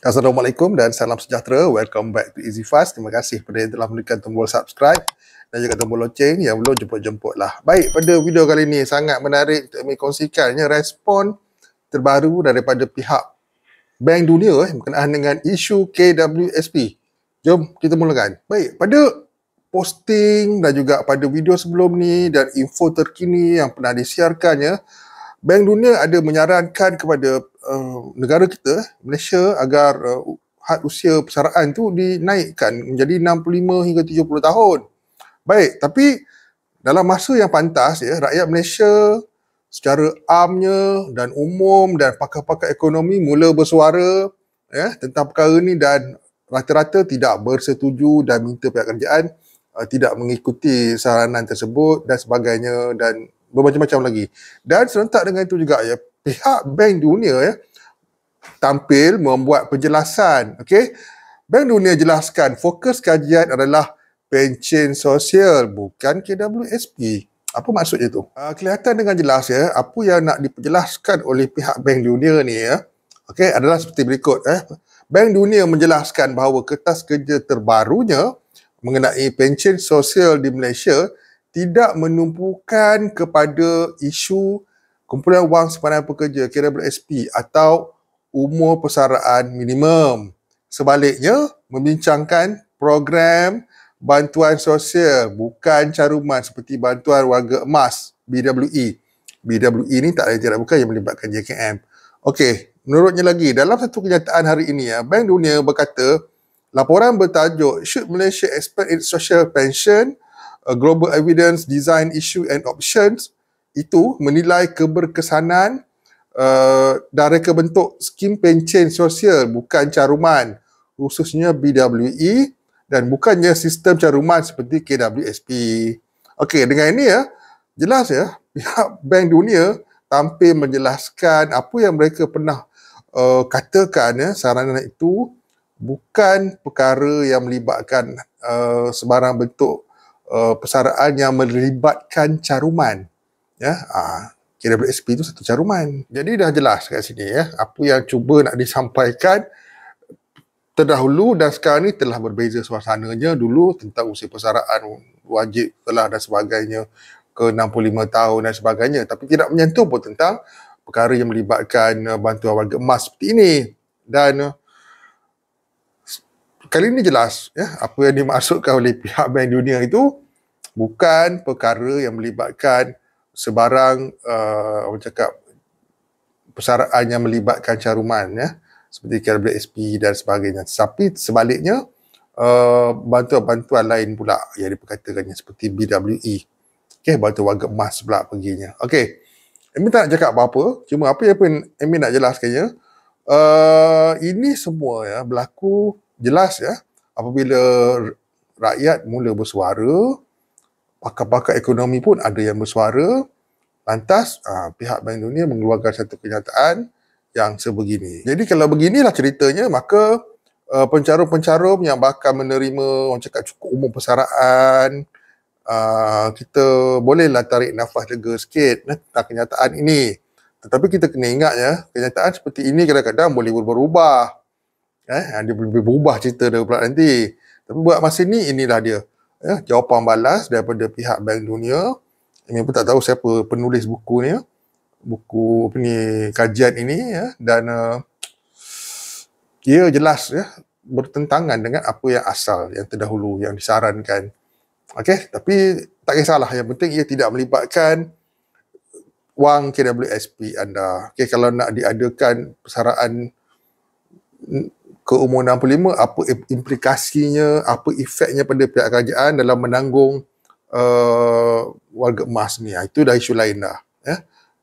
Assalamualaikum dan salam sejahtera. Welcome back to Easy Fast. Terima kasih kepada yang telah menekan tombol subscribe dan juga tombol loceng yang belum jemput-jemput lah. Baik, pada video kali ini sangat menarik untuk kami kongsikannya respon terbaru daripada pihak Bank Dunia berkenaan dengan isu KWSP. Jom kita mulakan. Baik, pada posting dan juga pada video sebelum ni dan info terkini yang pernah disiarkannya, Bank Dunia ada menyarankan kepada negara kita, Malaysia, agar had usia persaraan tu dinaikkan menjadi 65 hingga 70 tahun. Baik, tapi dalam masa yang pantas, rakyat Malaysia secara amnya dan umum dan pakar-pakar ekonomi mula bersuara tentang perkara ni dan rata-rata tidak bersetuju dan minta pihak kerajaan tidak mengikuti saranan tersebut dan sebagainya dan bermacam-macam lagi. Dan serentak dengan itu juga pihak Bank Dunia tampil membuat penjelasan. Bank Dunia jelaskan fokus kajian adalah pencen sosial bukan KWSP. Apa maksudnya tu? Kelihatan dengan jelas apa yang nak diperjelaskan oleh pihak Bank Dunia ni adalah seperti berikut. Bank Dunia menjelaskan bahawa kertas kerja terbarunya mengenai pencen sosial di Malaysia tidak menumpukan kepada isu kumpulan wang simpanan pekerja KWSP atau umur persaraan minimum. Sebaliknya, membincangkan program bantuan sosial bukan caruman seperti bantuan warga emas BWE. BWE ni tak lain bukan yang melibatkan JKM. Menurutnya lagi, dalam satu kenyataan hari ini, Bank Dunia berkata, laporan bertajuk Should Malaysia Expand its Social Pension? A Global Evidence Design Issue and Options itu menilai keberkesanan dan reka bentuk skim pencen sosial bukan caruman, khususnya BWE dan bukannya sistem caruman seperti KWSP. Dengan ini jelas pihak Bank Dunia tampil menjelaskan apa yang mereka pernah katakan saranan itu bukan perkara yang melibatkan sebarang bentuk persaraan yang melibatkan caruman. KWSP itu satu caruman. Jadi dah jelas kat sini apa yang cuba nak disampaikan terdahulu dan sekarang ni telah berbeza suasananya. Dulu tentang usia persaraan wajib telah dan sebagainya ke 65 tahun dan sebagainya, tapi tidak menyentuh pun tentang perkara yang melibatkan bantuan warga emas seperti ini. Dan kali ini jelas apa yang dimaksudkan oleh pihak Bank Dunia itu bukan perkara yang melibatkan sebarang persaraan yang melibatkan caruman seperti KWSP dan sebagainya, tapi sebaliknya bantuan-bantuan lain pula yang diperkatakannya seperti BWE, bantuan warga emas pula perginya. Amin tak nak cakap apa-apa, cuma apa yang Amin nak jelaskannya, ini semua berlaku jelas apabila rakyat mula bersuara, pakar-pakar ekonomi pun ada yang bersuara, lantas pihak Bank Dunia mengeluarkan satu kenyataan yang sebegini. Jadi kalau beginilah ceritanya, maka pencarum-pencarum yang bakal menerima orang cakap cukup umur persaraan, kita bolehlah tarik nafas lega sikit tentang kenyataan ini. Tetapi kita kena ingat kenyataan seperti ini kadang-kadang boleh berubah. Dia boleh berubah cerita dia pula nanti. Tapi buat masa ni inilah dia. Jawapan balas daripada pihak Bank Dunia. Ini pun tak tahu siapa penulis buku ni, buku kajian ini dan ia jelas bertentangan dengan apa yang asal yang terdahulu yang disarankan. Tapi tak kisahlah, yang penting ia tidak melibatkan wang KWSP anda. Kalau nak diadakan persaraan ke umur 65, apa implikasinya, apa efeknya pada pihak kerajaan dalam menanggung warga emas ni. Itu dah isu lain dah.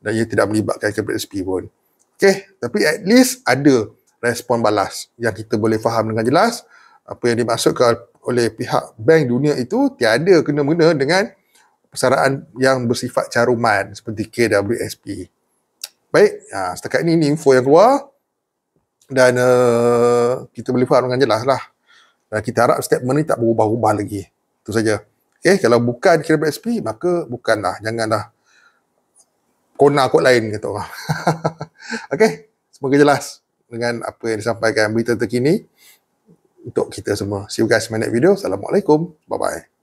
Dan ia tidak melibatkan KWSP pun. Tapi at least ada respon balas yang kita boleh faham dengan jelas. Apa yang dimaksudkan oleh pihak Bank Dunia itu tiada kena-mena dengan persaraan yang bersifat caruman seperti KWSP. Baik, setakat ini info yang keluar. Dan kita boleh faham dengan jelas lah. Dan kita harap statement ni tak berubah-ubah lagi. Itu saja. Kalau bukan KWSP, maka bukanlah. Janganlah kona kot lain kata orang. Semoga jelas. dengan apa yang disampaikan berita terkini untuk kita semua. See you guys in my next video. Assalamualaikum. Bye-bye.